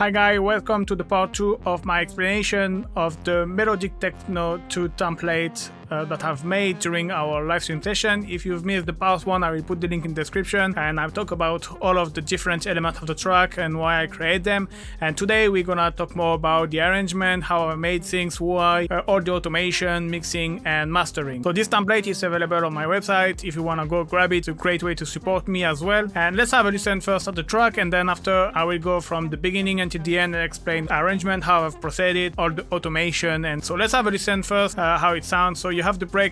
Hi guys, welcome to the part 2 of my explanation of the Melodic Techno 2 template that I've made during our live stream session. If you've missed the part 1, I will put the link in the description, and I'll talk about all of the different elements of the track and why I create them. And today we're gonna talk more about the arrangement, how I made things, why, all the automation, mixing and mastering. So this template is available on my website. If you wanna go grab it, it's a great way to support me as well. And let's have a listen first at the track, and then after I will go from the beginning until the end and explain the arrangement, how I've proceeded, all the automation. And so let's have a listen first how it sounds. So you have the break,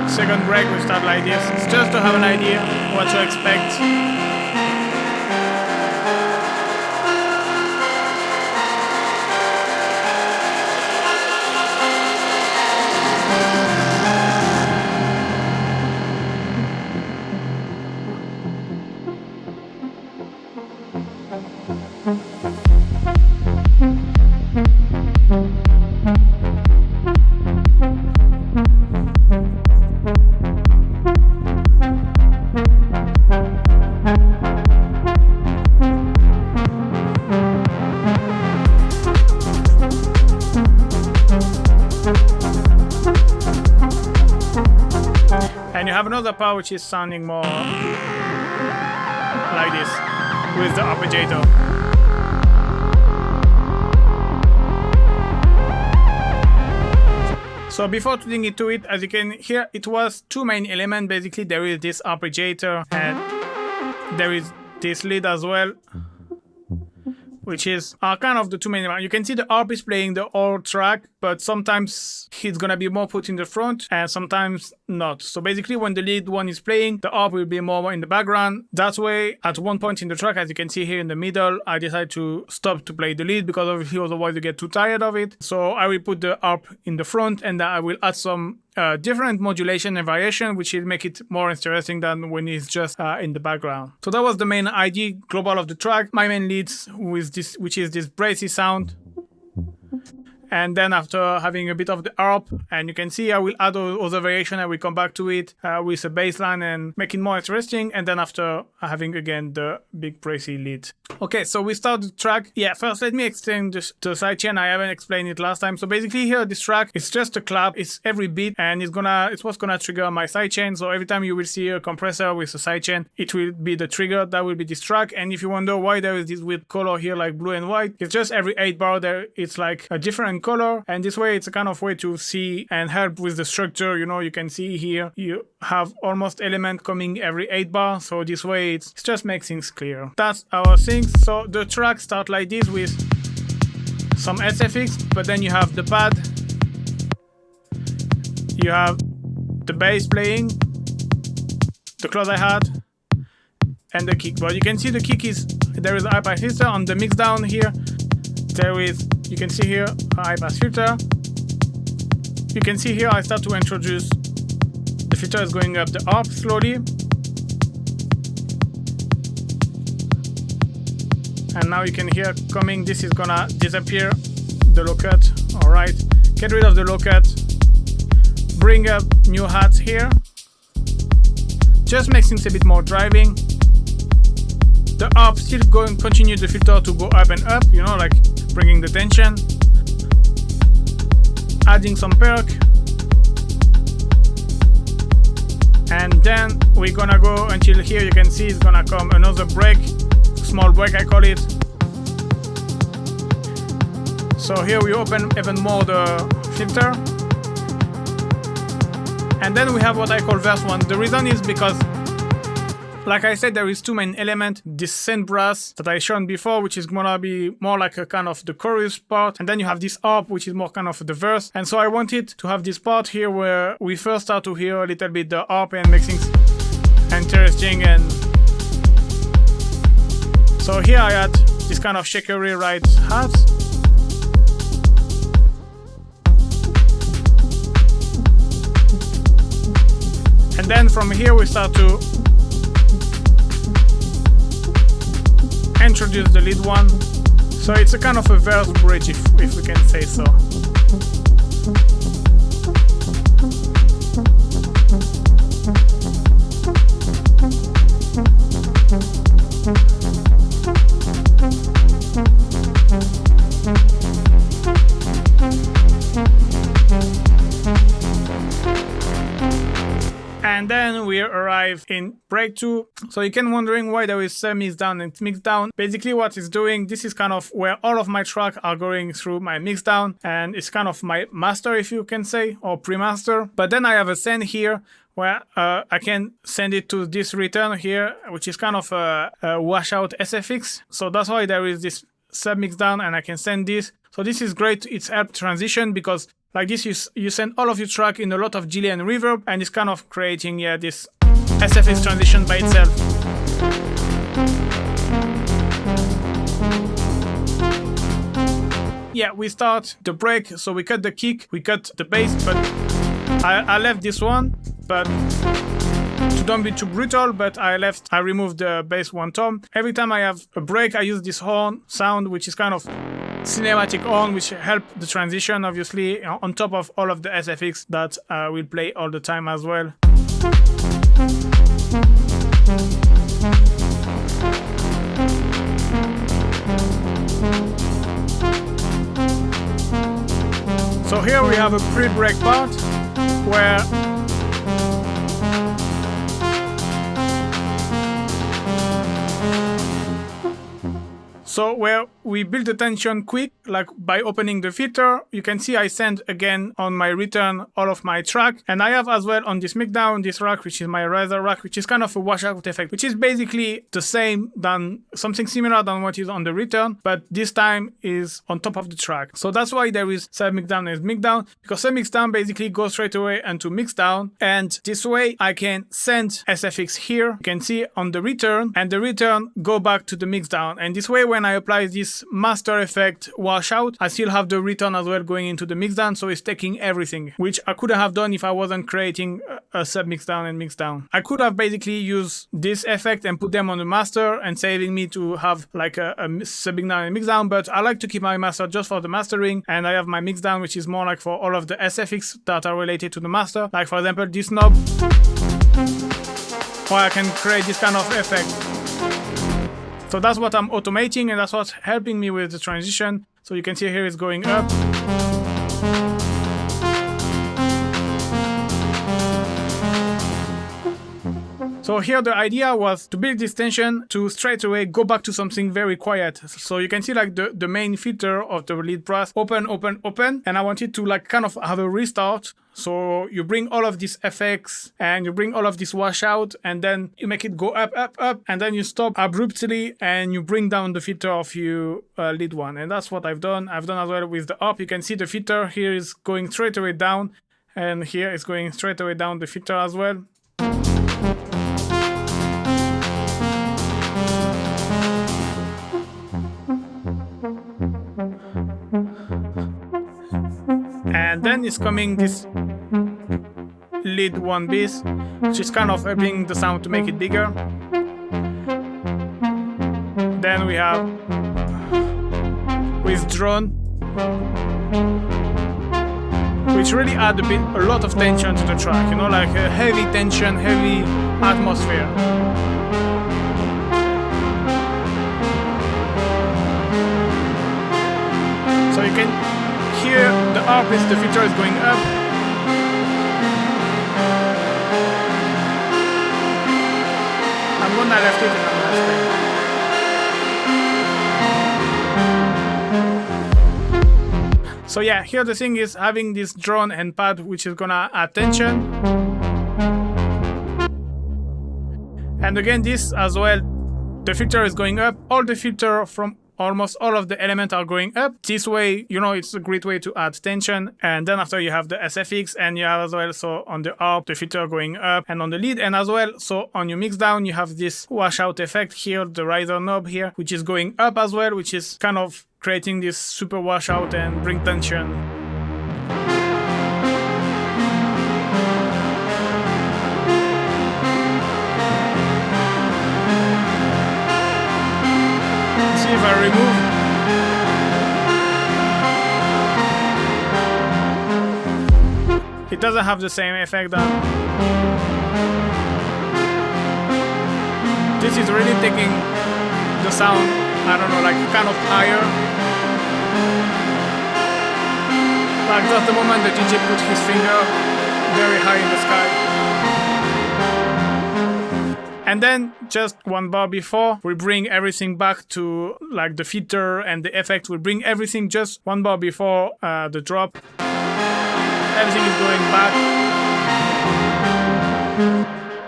second break will start like this. It's just to have an idea what to expect. And you have another part which is sounding more like this with the arpeggiator. So before getting into it, as you can hear, it was two main elements. Basically, there is this arpeggiator and there is this lead as well, which is kind of the two main elements. You can see the harp is playing the whole track, but sometimes it's gonna be more put in the front and sometimes not. So basically when the lead one is playing, the harp will be more in the background. That way, at one point in the track, as you can see here in the middle, I decided to stop to play the lead because obviously otherwise you get too tired of it. So I will put the harp in the front and I will add some different modulation and variation, which will make it more interesting than when it's just in the background. So that was the main idea global of the track. My main leads with this, which is this brassy sound. And then after having a bit of the harp, and you can see I will add other variation, I will come back to it with a bass line and make it more interesting. And then after having again the big brassy lead. Okay, so we start the track. Yeah, first let me explain the sidechain. I haven't explained it last time. So basically here, this track, it's just a clap. It's every beat, and it's what's gonna trigger my sidechain. So every time you will see a compressor with a sidechain, it will be the trigger. That will be this track. And if you wonder why there is this weird color here, like blue and white, it's just every 8 bar there, it's like a different color, and this way it's a kind of way to see and help with the structure. You know, you can see here you have almost element coming every 8 bar, so this way it just makes things clear. That's our thing. So the track start like this with some SFX, but then you have the pad, you have the bass playing, the close hi-hat, and the kick. But you can see the kick is, there is a high pass filter on the Mixdown here. There is, you can see here, a high pass filter. You can see here I start to introduce, the filter is going up the harp slowly. And now you can hear coming, this is gonna disappear, the low cut. Alright, get rid of the low cut. Bring up new hats here. Just makes things a bit more driving. The harp still continue the filter to go up and up, you know, like bringing the tension. Adding some perk. And then we're gonna go until here, you can see it's gonna come another break. Small break I call it. So here we open even more the filter. And then we have what I call verse 1. The reason is because, like I said, there is two main elements. This synth brass that I shown before, which is gonna be more like a kind of the chorus part. And then you have this harp, which is more kind of the verse. And so I wanted to have this part here where we first start to hear a little bit the harp and make things interesting. And so here I had this kind of shakery right hat. And then from here we start to introduce the lead one. So it's a kind of a verse bridge, if we can say so. here arrive in break 2. So you can wondering why there is Submixdown and Mixdown. Basically what it's doing, this is kind of where all of my tracks are going through my Mixdown, and it's kind of my master, if you can say, or pre-master. But then I have a send here where I can send it to this return here, which is kind of a washout SFX. So that's why there is this Submixdown, and I can send this. So this is great. It's help transition, because like this, you send all of your track in a lot of delay and reverb, and it's kind of creating this SFX transition by itself. Yeah, we start the break, so we cut the kick, we cut the bass, but I left this one, but to don't be too brutal, but I removed the bass one tone. Every time I have a break, I use this horn sound, which is kind of cinematic horn, which help the transition, obviously, on top of all of the SFX that will play all the time as well. So here we have a pre-break part where we build the tension quick, like by opening the filter. You can see I send again on my return all of my track, and I have as well on this Mixdown this rack, which is my riser rack, which is kind of a washout effect, which is basically the same than something similar than what is on the return, but this time is on top of the track. So that's why there is Submixdown and Mixdown, because Submixdown basically goes straight away into Mixdown, and this way I can send SFX here. You can see on the return, and the return go back to the Mixdown, and this way when I apply this master effect washout, I still have the return as well going into the Mixdown, so it's taking everything, which I couldn't have done if I wasn't creating a Submixdown and Mixdown. I could have basically used this effect and put them on the master and saving me to have like a Submixdown and Mixdown, but I like to keep my master just for the mastering, and I have my Mixdown, which is more like for all of the SFX that are related to the master, like for example this knob, where I can create this kind of effect. So that's what I'm automating, and that's what's helping me with the transition. So you can see here it's going up. So here the idea was to build this tension to straight away go back to something very quiet. So you can see like the main filter of the lead brass open, and I wanted to like kind of have a restart. So you bring all of these effects and you bring all of this washout, and then you make it go up, and then you stop abruptly and you bring down the filter of your lead one. And that's what I've done. I've done as well with the up. You can see the filter here is going straight away down, and here it's going straight away down the filter as well. And then is coming this lead one bass, which is kind of helping the sound to make it bigger. Then we have with drone, which really add a lot of tension to the track, you know, like a heavy tension, heavy atmosphere. So you can hear the up is the filter is going up. I'm gonna left it and I'm gonna stay. So yeah, here the thing is having this drone and pad, which is gonna add tension. And again, this as well, the filter is going up. All the filter from almost all of the elements are going up. This way, you know, it's a great way to add tension. And then after you have the SFX, and you have as well, so on the up, the filter going up, and on the lead, and as well, so on your Mixdown, you have this washout effect here, the riser knob here, which is going up as well, which is kind of creating this super washout and bring tension. If I remove, it doesn't have the same effect that this is really taking the sound, I don't know, like kind of higher. Like just the moment the DJ put his finger very high in the sky. And then just one bar before, we bring everything back to like the filter and the effect. We bring everything just one bar before the drop. Everything is going back.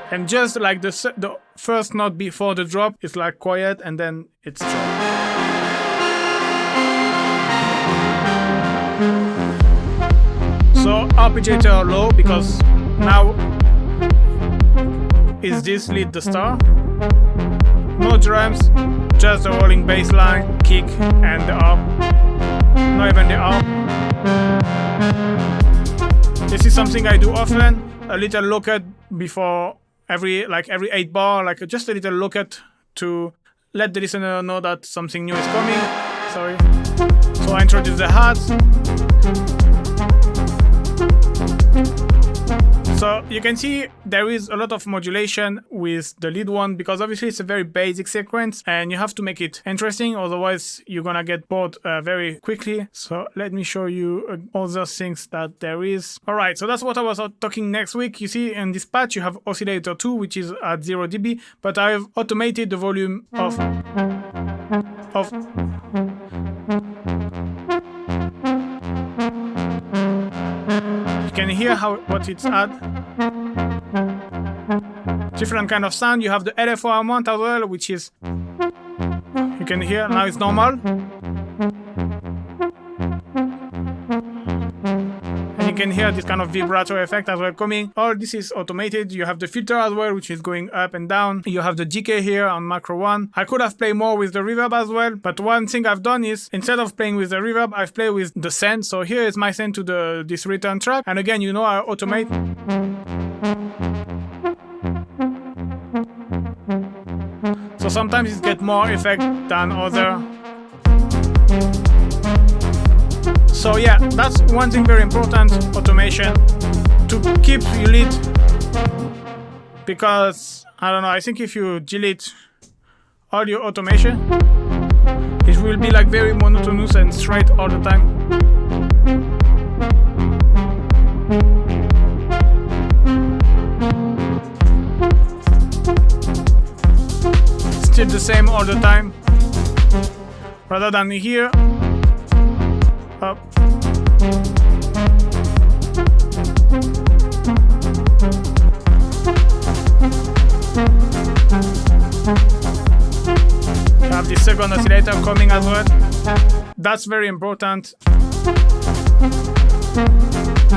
And just like the first note before the drop is like quiet, and then it's drop. So arpeggiator low, because now is this lead the star. No drums, just the rolling bass line, kick, and the arp. Not even the arp. This is something I do often. A little low cut before every 8 bar, like just a little low cut to let the listener know that something new is coming. Sorry. So I introduce the hats. So you can see there is a lot of modulation with the lead one, because obviously it's a very basic sequence and you have to make it interesting, otherwise you're gonna get bored very quickly. So let me show you other things that there is. Alright, so that's what I was talking next week. You see in this patch you have oscillator 2, which is at 0 dB, but I've automated the volume of can hear what it's at. Different kind of sound. You have the LFO amount as well, which is, you can hear now it's normal. And you can hear this kind of vibrato effect as well coming. All this is automated. You have the filter as well, which is going up and down. You have the decay here on macro 1. I could have played more with the reverb as well, but one thing I've done is, instead of playing with the reverb, I've played with the send. So here is my send to this return track. And again, you know, I automate. So sometimes it gets more effect than other. So yeah, that's one thing very important, automation, to keep your lead, because, I don't know, I think if you delete all your automation, it will be like very monotonous and straight all the time. Still the same all the time, rather than here, up. You have the second oscillator coming as well. That's very important.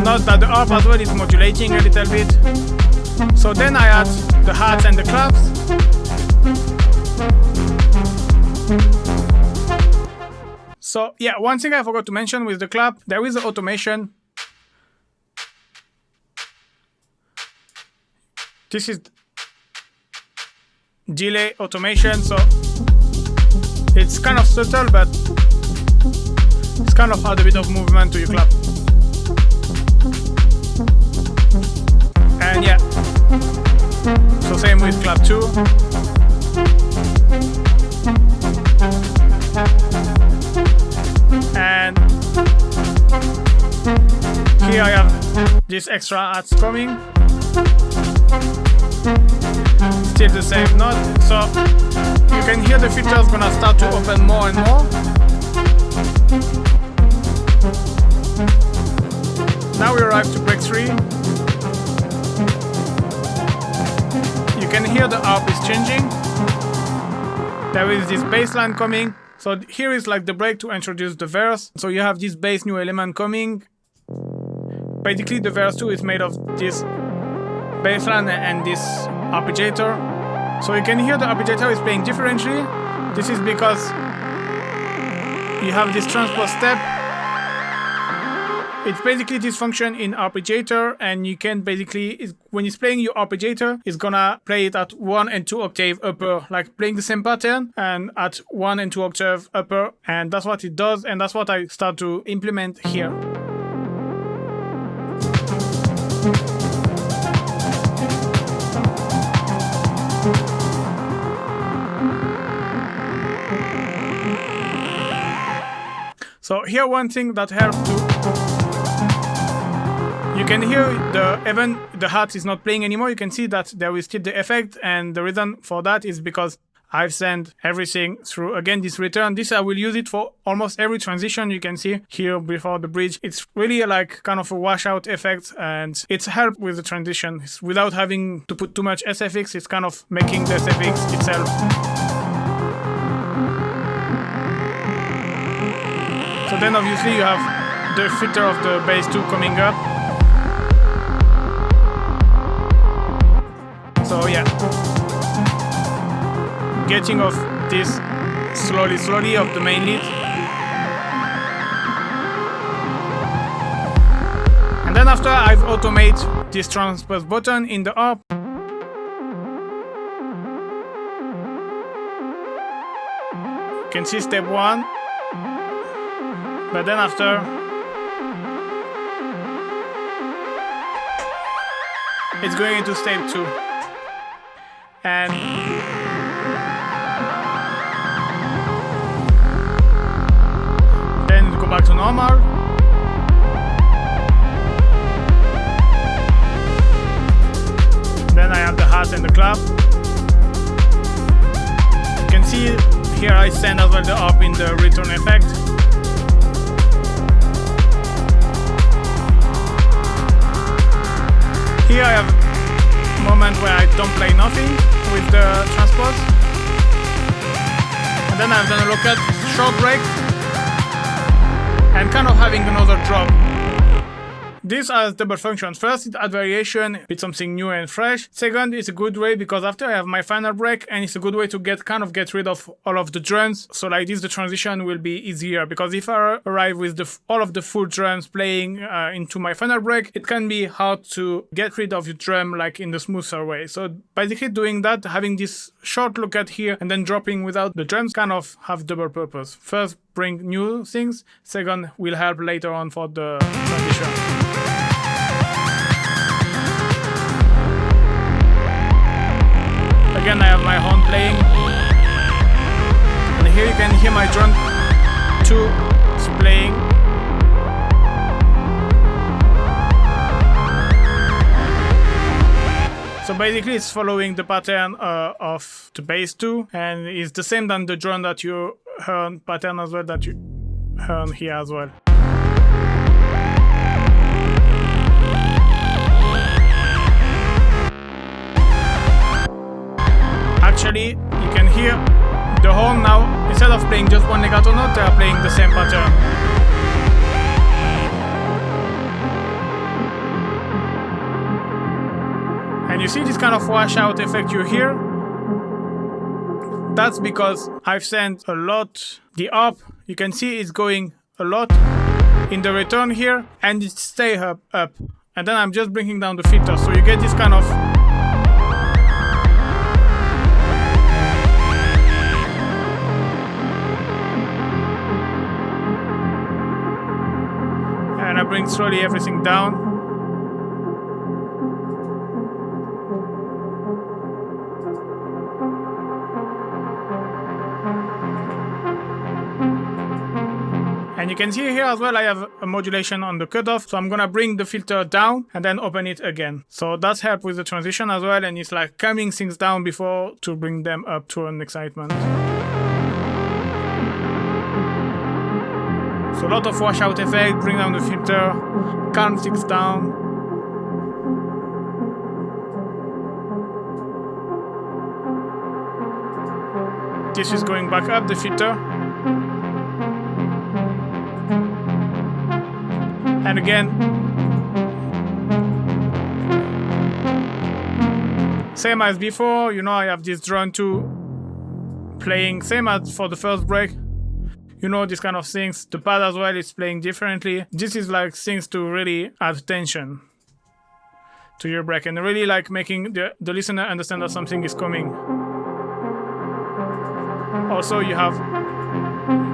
Note that the arp as well is modulating a little bit. So then I add the hats and the claps. So yeah, one thing I forgot to mention with the clap, there is the automation. This is delay automation, so it's kind of subtle, but it's kind of add a bit of movement to your clap. And yeah, so same with clap 2. And here I have this extra hats coming. Still the same note, so you can hear the filters gonna start to open more and more. Now we arrive to break 3. You can hear the arp is changing. There is this bass line coming. So here is like the break to introduce the verse. So you have this bass new element coming. Basically the verse 2 is made of this bass line and this arpeggiator. So you can hear the arpeggiator is playing differently. This is because you have this transpose step. It's basically this function in arpeggiator, and you can basically, when it's playing your arpeggiator, it's gonna play it at 1 and 2 octave upper, like playing the same pattern and at 1 and 2 octave upper, and that's what it does, and that's what I start to implement here. So here one thing that helps to, you can hear even the heart is not playing anymore. You can see that there is still the effect, and the reason for that is because I've sent everything through, again, this return. This I will use it for almost every transition. You can see here before the bridge. It's really like kind of a washout effect, and it's helped with the transition. It's without having to put too much SFX, it's kind of making the SFX itself. So then obviously you have the filter of the bass 2 coming up. So yeah. Getting off this slowly of the main lead. And then after I've automated this transpose button in the ARP. You can see step 1. But then after it's going into step 2. And back to normal. Then I have the hat and the clap. You can see here I send as well the ARP in the return effect. Here I have a moment where I don't play nothing with the transpose. And then I've done a look-at short break. And kind of having another drop. This has double functions. First, it adds variation with something new and fresh. Second, it's a good way because after I have my final break, and it's a good way to get rid of all of the drums. So like this, the transition will be easier, because if I arrive with all of the full drums playing into my final break, it can be hard to get rid of the drum like in the smoother way. So basically doing that, having this short look at here and then dropping without the drums kind of have double purpose. First, bring new things. Second, will help later on for the transition. Again, I have my horn playing, and here you can hear my drum 2 is playing. So basically it's following the pattern of the bass 2, and it's the same than the drum that you heard pattern as well that you heard here as well. Actually, you can hear the horn now, instead of playing just one legato note, they are playing the same pattern. And you see this kind of washout effect you hear? That's because I've sent a lot. The ARP, you can see it's going a lot in the return here, and it stays up. And then I'm just bringing down the filter, so you get this kind of I bring slowly everything down. And you can see here as well I have a modulation on the cutoff, so I'm gonna bring the filter down and then open it again. So that's helped with the transition as well, and it's like calming things down before to bring them up to an excitement. So a lot of washout effect, bring down the filter, calm things down. This is going back up the filter. And again, same as before, you know, I have this drone 2 playing, same as for the first break. You know, this kind of things. The pad as well is playing differently. This is like things to really add tension to your break and really like making the listener understand that something is coming. Also, you have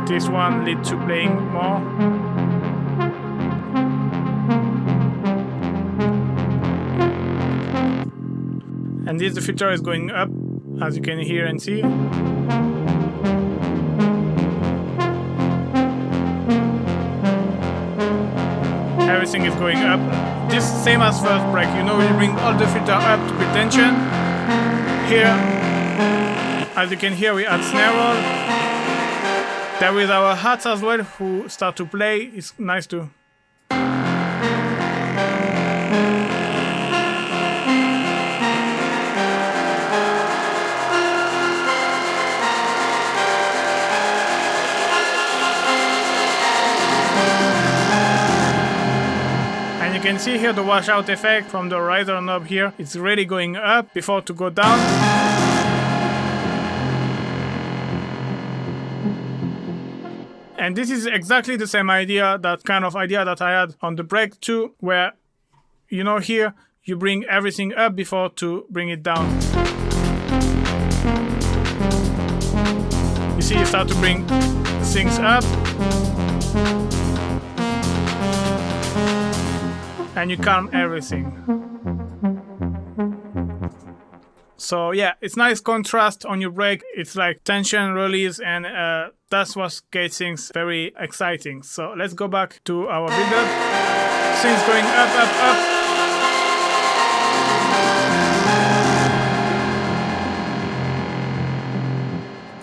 this one lead to playing more. And this, the filter is going up, as you can hear and see. Everything is going up. this same as first break. You know, we bring all the filter up to pretension. Here, as you can hear, we add snare roll. There is our hats as well who start to play. It's nice to. You can see here the washout effect from the riser knob here. It's really going up before to go down. And this is exactly the same idea, that kind of idea that I had on the break too, where, you know, here you bring everything up before to bring it down. You see, you start to bring things up. And you calm everything. So yeah, it's nice contrast on your break. It's like tension release, and that's what gets things very exciting. So let's go back to our build-up. Things going up, up, up.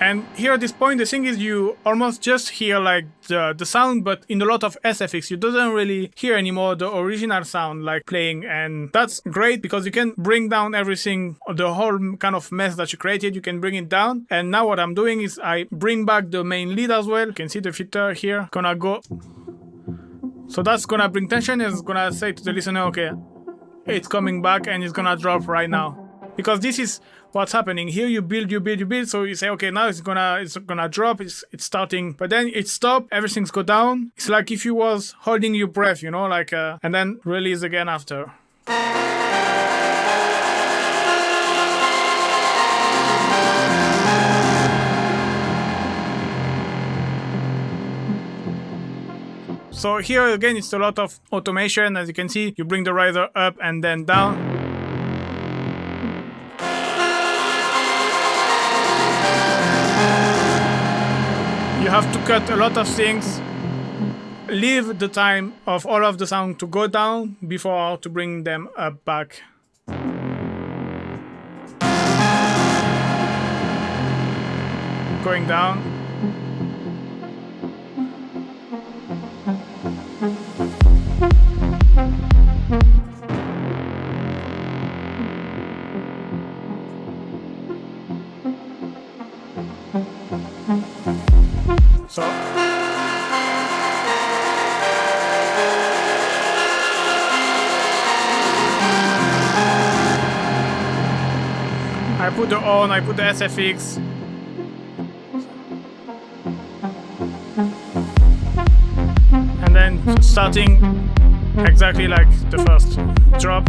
And here at this point, the thing is, you almost just hear like the sound, but in a lot of SFX, you don't really hear anymore the original sound like playing. And that's great because you can bring down everything, the whole kind of mess that you created, you can bring it down. And now what I'm doing is I bring back the main lead as well. You can see the filter here, gonna go. So that's gonna bring tension, it's gonna say to the listener, okay, it's coming back and it's gonna drop right now. Because this is what's happening here. You build, so you say, okay, now it's gonna drop, it's starting, but then it stops, everything's go down. It's like if you was holding your breath, you know, like and then release again after. So here again, it's a lot of automation. As you can see, you bring the riser up and then down. You have to cut a lot of things, leave the time of all of the sound to go down before to bring them up back. Going down. So I put the on, I put the SFX. And then starting exactly like the first drop.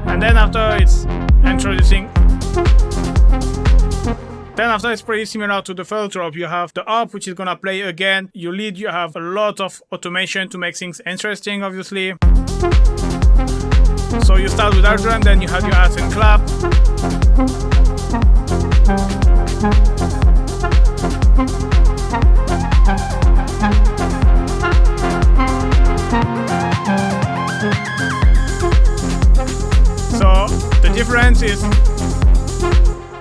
And then after it's introducing. Then after it's pretty similar to the first drop. You have the ARP, which is gonna play again. You lead, you have a lot of automation to make things interesting, obviously. So you start with our drum, then you have your ass and clap. So the difference is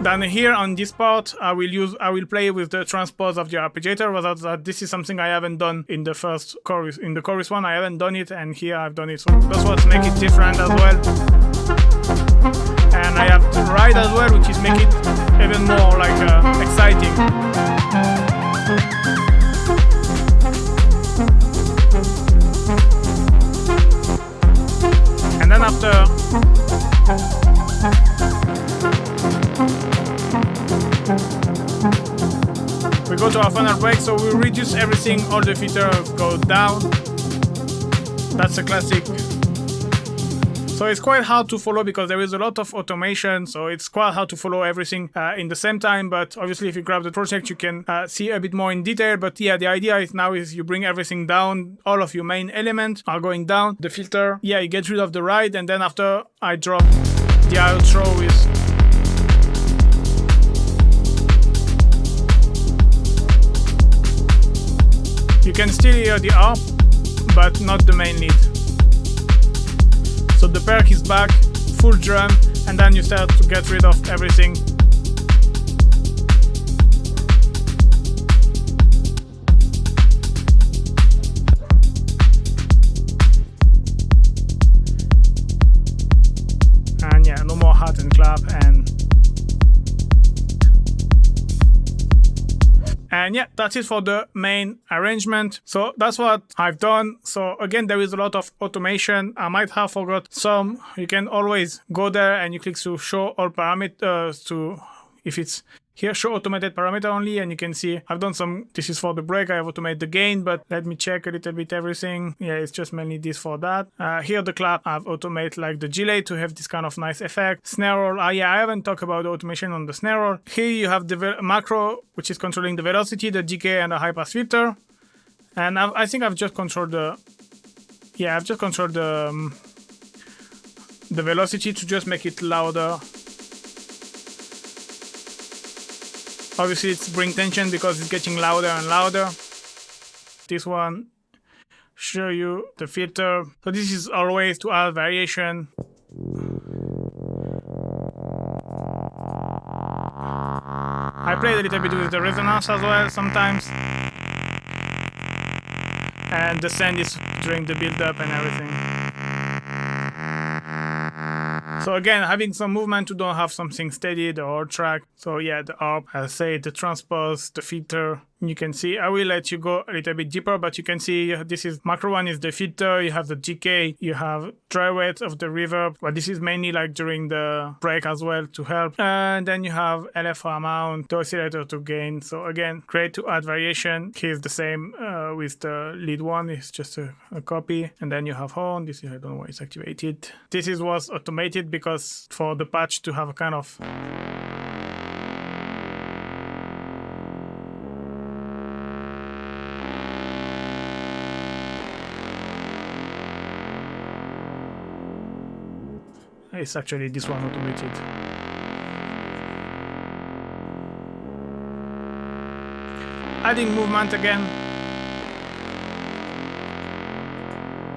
down here on this part, I will play with the transpose of the arpeggiator. Without that, this is something I haven't done in the first chorus. In the chorus one, I haven't done it, and here I've done it. So that's what makes it different as well. And I have the ride as well, which is make it even more like exciting. And then after. We go to our final break, so we reduce everything, all the filters go down. That's a classic. So it's quite hard to follow because there is a lot of automation, so it's quite hard to follow everything in the same time, but obviously if you grab the project you can see a bit more in detail. But yeah, the idea is now is you bring everything down, all of your main elements are going down, the filter, yeah, you get rid of the ride, and then after I drop the outro with can still hear the harp, but not the main lead. So the perk is back, full drum, and then you start to get rid of everything. And yeah, no more hat and clap, and yeah, that's it for the main arrangement. So that's what I've done. So again, there is a lot of automation. I might have forgot some. You can always go there and you click to show all parameters to, if it's here, show automated parameter only, and you can see I've done some, this is for the break, I have automated the gain, but let me check a little bit everything. Yeah, it's just mainly this for that. Here the clap, I've automated like the delay to have this kind of nice effect. Snare roll, yeah, I haven't talked about the automation on the snare roll. Here you have the macro, which is controlling the velocity, the decay, and the high pass filter. And I think I've just controlled the, yeah, I've just controlled the velocity to just make it louder. Obviously it's bring tension because it's getting louder and louder. This one show you the filter. So this is always to add variation. I played a little bit with the resonance as well sometimes. And the send is during the build up and everything. So again, having some movement to don't have something steady, the whole track. So yeah, the harp, I say the transpose, the filter. You can see, I will let you go a little bit deeper, but you can see this is macro one is the filter, you have the decay, you have dry wet of the reverb, but this is mainly like during the break as well to help. And then you have LFO amount, the oscillator to gain. So again, great to add variation. Here's the same with the lead one, it's just a copy. And then you have horn, this is, I don't know why it's activated. This is was automated because for the patch to have a kind of it's actually this one automated. Adding movement again.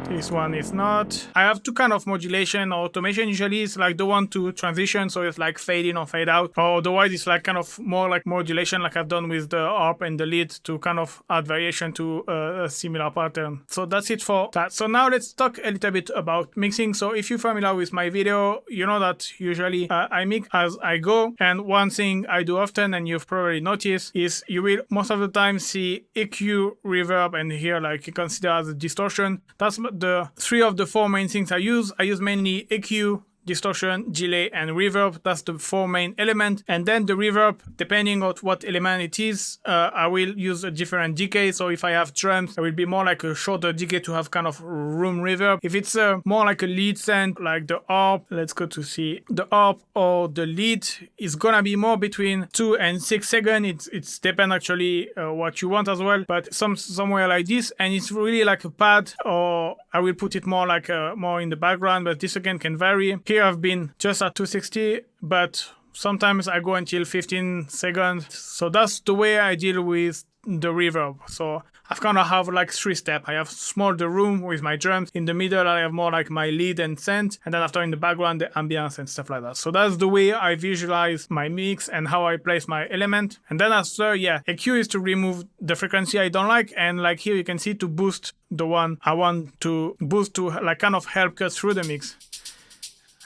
This one is not. I have two kind of modulation or automation. Usually it's like the one to transition, so it's like fade in or fade out. Or otherwise it's like kind of more like modulation like I've done with the harp and the lead to kind of add variation to a similar pattern. So that's it for that. So now let's talk a little bit about mixing. So if you're familiar with my video, you know that usually I mix as I go. And one thing I do often, and you've probably noticed, is you will most of the time see EQ, reverb, and here like you consider as a distortion. That's the three of the four main things I use. I use mainly EQ, distortion, delay, and reverb. That's the four main elements. And then the reverb, depending on what element it is, I will use a different decay. So if I have drums, it will be more like a shorter decay to have kind of room reverb. If it's more like a lead sound, like the harp, let's go to see the harp or the lead is gonna be more between 2 and 6 seconds. It's depend actually what you want as well. But somewhere like this, and it's really like a pad, or I will put it more like more in the background. But this again can vary. Here I've been just at 260, but sometimes I go until 15 seconds. So that's the way I deal with the reverb. So I've kind of have like 3 steps. I have small the room with my drums. In the middle, I have more like my lead and synth. And then after in the background, the ambience and stuff like that. So that's the way I visualize my mix and how I place my element. And then after, yeah, EQ is to remove the frequency I don't like. And like here, you can see to boost the one I want to boost to like kind of help cut through the mix.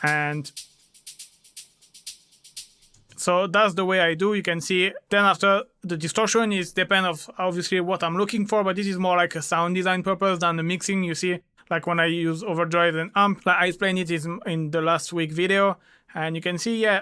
And so that's the way I do. You can see then after the distortion is depend of obviously what I'm looking for, but this is more like a sound design purpose than the mixing. You see, like when I use overdrive and amp, like I explained it is in the last week video, and you can see, yeah,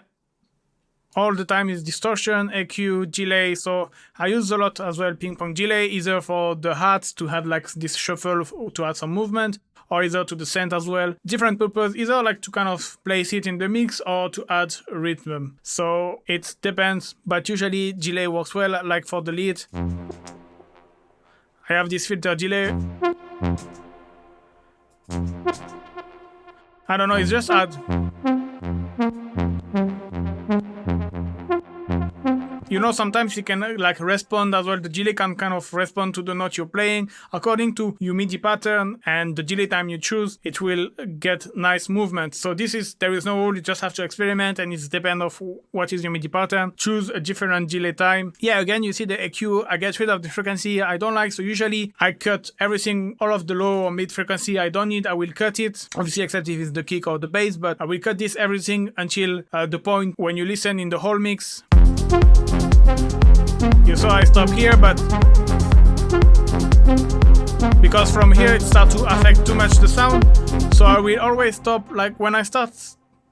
all the time is distortion, EQ, delay. So I use a lot as well ping pong delay, either for the hats to have like this shuffle to add some movement, or either to the synth as well. Different purpose, either like to kind of place it in the mix or to add rhythm. So it depends, but usually delay works well, like for the lead. I have this filter delay. I don't know, it's just add. you know, sometimes you can like respond as well. The delay can kind of respond to the note you're playing according to your MIDI pattern and the delay time you choose. It will get nice movement. So there is no rule. You just have to experiment, and it's depend of what is your MIDI pattern. Choose a different delay time. Yeah, again, you see the EQ. I get rid of the frequency I don't like. So usually I cut everything, all of the low or mid frequency I don't need. I will cut it. Obviously, except if it's the kick or the bass, but I will cut this everything until the point when you listen in the whole mix. You saw I stop here, but because from here it starts to affect too much the sound, so I will always stop. Like when I start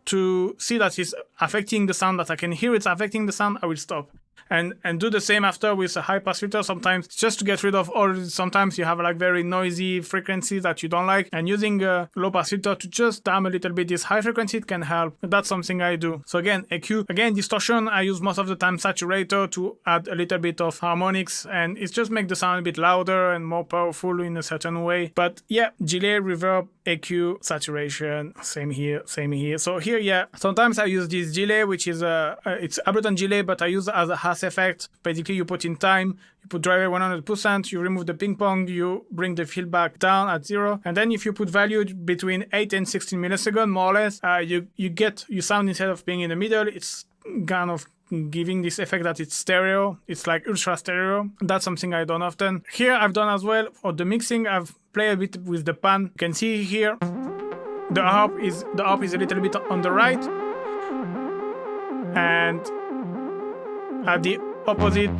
to see that it's affecting the sound, that I can hear it's affecting the sound, I will stop. And do the same after with a high pass filter, sometimes just to get rid of all. Sometimes you have like very noisy frequencies that you don't like, and using a low pass filter to just damp a little bit this high frequency, it can help. That's something I do. So again, EQ, again, distortion, I use most of the time saturator to add a little bit of harmonics, and it just makes the sound a bit louder and more powerful in a certain way. But yeah, delay, reverb, EQ, saturation, same here. So here, yeah, sometimes I use this delay, which is it's Ableton delay, but I use it as a Haas effect. Basically, you put in time, you put driver 100%, you remove the ping pong, you bring the feedback down at 0, and then if you put value between 8 and 16 milliseconds, more or less, you sound, instead of being in the middle, it's kind of giving this effect that it's stereo. It's like ultra stereo. That's something I done often. Here I've done as well for the mixing. I've played a bit with the pan. You can see here the harp is a little bit on the right, and at the opposite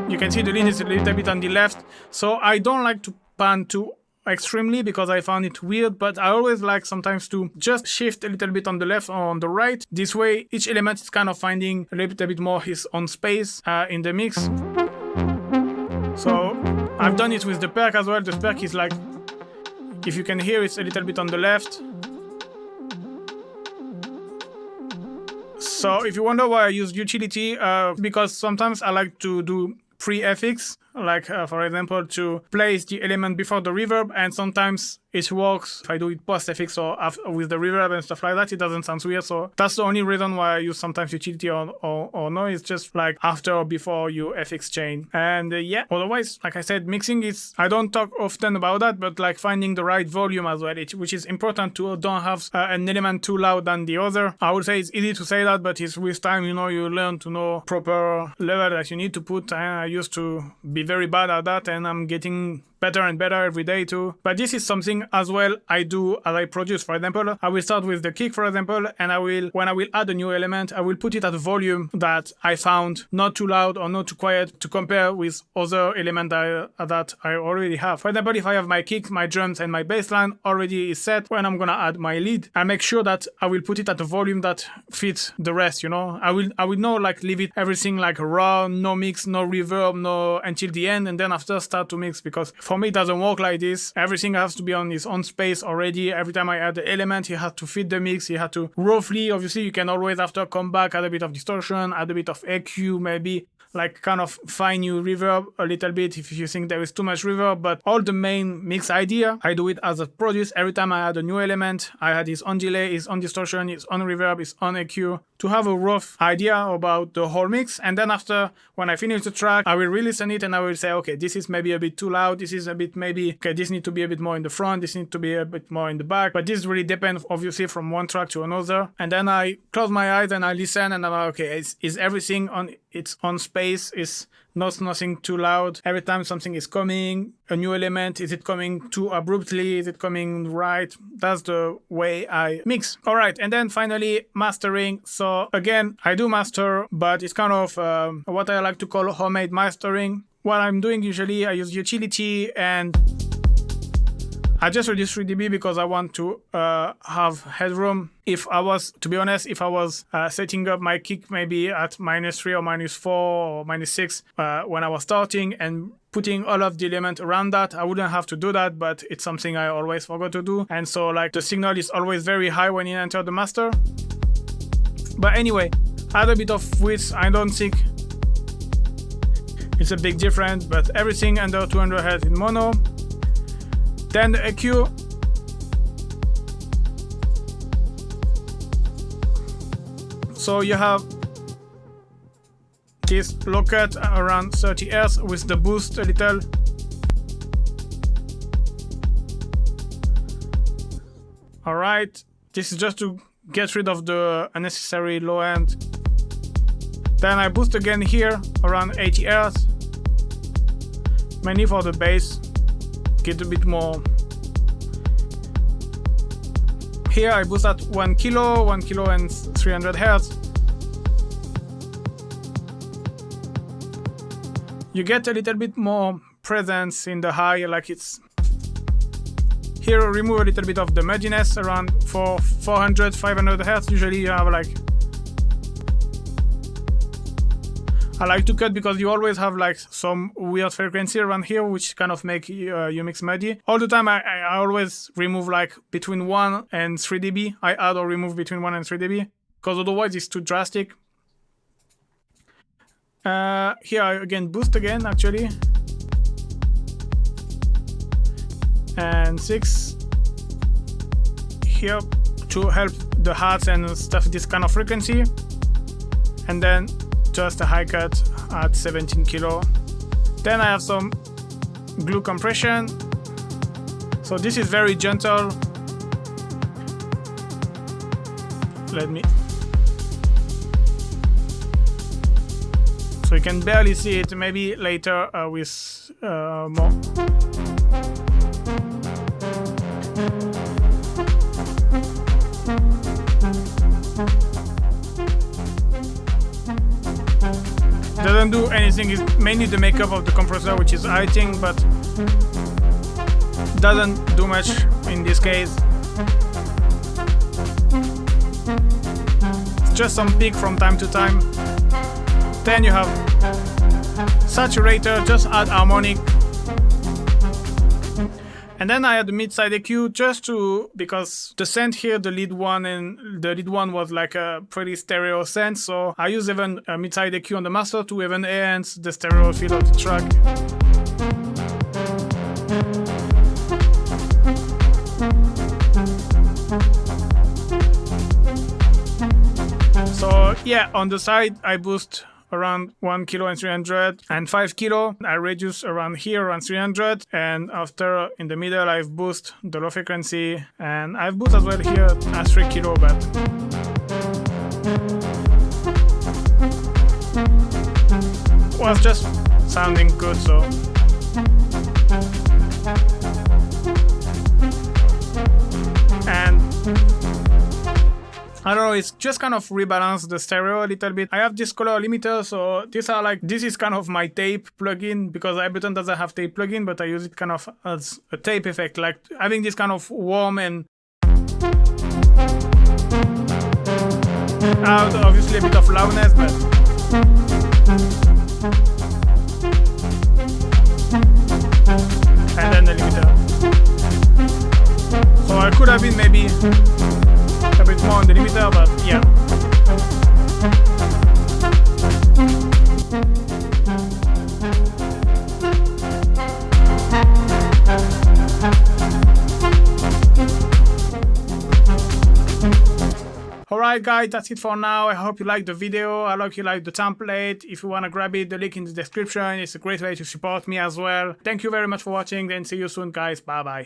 you can see the lead is a little bit on the left. So I don't like to pan too extremely because I found it weird, but I always like sometimes to just shift a little bit on the left or on the right. This way each element is kind of finding a little bit more his own space in the mix. So I've done it with the perk as well. The perk is like, if you can hear, it's a little bit on the left. So if you wonder why I use utility, because sometimes I like to do pre-FX, like for example to place the element before the reverb, and sometimes it works if I do it post-FX or after, with the reverb and stuff like that, it doesn't sound weird. So that's the only reason why I use sometimes utility or noise, just like after or before you FX chain. And yeah, otherwise, like I said, mixing is, I don't talk often about that, but like finding the right volume as well, which is important to don't have an element too loud than the other. I would say it's easy to say that, but it's with time, you know, you learn to know proper level that you need to put. And I used to be very bad at that, and I'm getting better and better every day too. But this is something as well I do as I produce. For example, I will start with the kick, for example, and when I will add a new element, I will put it at a volume that I found not too loud or not too quiet to compare with other elements that I already have. For example, if I have my kick, my drums, and my bass line already is set, when I'm gonna add my lead, I make sure that I will put it at a volume that fits the rest, you know. I will not like leave it everything like raw, no mix, no reverb, no until the end, and then after start to mix, because for me it doesn't work like this. Everything has to be on its own space already. Every time I add the element, you have to fit the mix, you have to roughly, obviously you can always after come back, add a bit of distortion, add a bit of EQ, maybe like kind of fine you reverb a little bit if you think there is too much reverb. But all the main mix idea, I do it as a produce. Every time I add a new element, I add its own delay, its own distortion, its own reverb, its own EQ, to have a rough idea about the whole mix. And then after, when I finish the track, I will re-listen it and I will say, okay, this is maybe a bit too loud, this is a bit maybe, okay, this needs to be a bit more in the front, this needs to be a bit more in the back. But this really depends obviously from one track to another. And then I close my eyes and I listen and I'm like, okay, is everything on its own space? Is nothing too loud? Every time something is coming, a new element, is it coming too abruptly? Is it coming right? That's the way I mix. All right, and then finally mastering. So again, I do master, but it's kind of what I like to call homemade mastering. What I'm doing usually, I use utility and I just reduce 3 dB because I want to have headroom. If I was, to be honest, if I was setting up my kick maybe at -3 or -4 or -6 when I was starting and putting all of the elements around that, I wouldn't have to do that, but it's something I always forgot to do. And so like the signal is always very high when you enter the master. But anyway, add a bit of width. I don't think it's a big difference, but everything under 200 Hz in mono. Then the EQ. So you have this low cut around 30 Hz with the boost a little. Alright, this is just to get rid of the unnecessary low end. Then I boost again here around 80 Hz, mainly for the bass, get a bit more. Here I boost at 1 kilo and 300 Hz. You get a little bit more presence in the high, like it's. Here remove a little bit of the muddiness around 400, 500 Hz. Usually you have like. I like to cut because you always have like some weird frequency around here, which kind of make your mix muddy. All the time I always remove like between 1 and 3 dB. I add or remove between 1 and 3 dB because otherwise it's too drastic. Here I again boost again actually. And 6 here to help the hearts and stuff this kind of frequency. And then just a high cut at 17 kilo. Then I have some glue compression. So this is very gentle. Let me. So you can barely see it. Maybe later with more. Doesn't do anything, it's mainly the makeup of the compressor which is hiding, but doesn't do much in this case. It's just some peak from time to time. Then you have saturator, just add harmonic. And then I had the mid-side EQ just to, because the synth here, the lead one was like a pretty stereo synth, so I use even a mid-side EQ on the master to even enhance the stereo feel of the track. So yeah, on the side I boost around 1 kilo and 300 and 5 kilo. I reduce around here around 300, and after in the middle I've boost the low frequency, and I've boost as well here at 3 kilo, but was just sounding good, so and I don't know, it's just kind of rebalance the stereo a little bit. I have this color limiter, so this is kind of my tape plugin, because Ableton doesn't have tape plugin, but I use it kind of as a tape effect, like having this kind of warm and obviously a bit of loudness, but and then the limiter. So I could have been maybe a bit more on the limiter, but yeah. Alright guys, that's it for now. I hope you liked the video. I hope you liked the template. If you want to grab it, the link in the description. It's a great way to support me as well. Thank you very much for watching, and see you soon guys. Bye bye.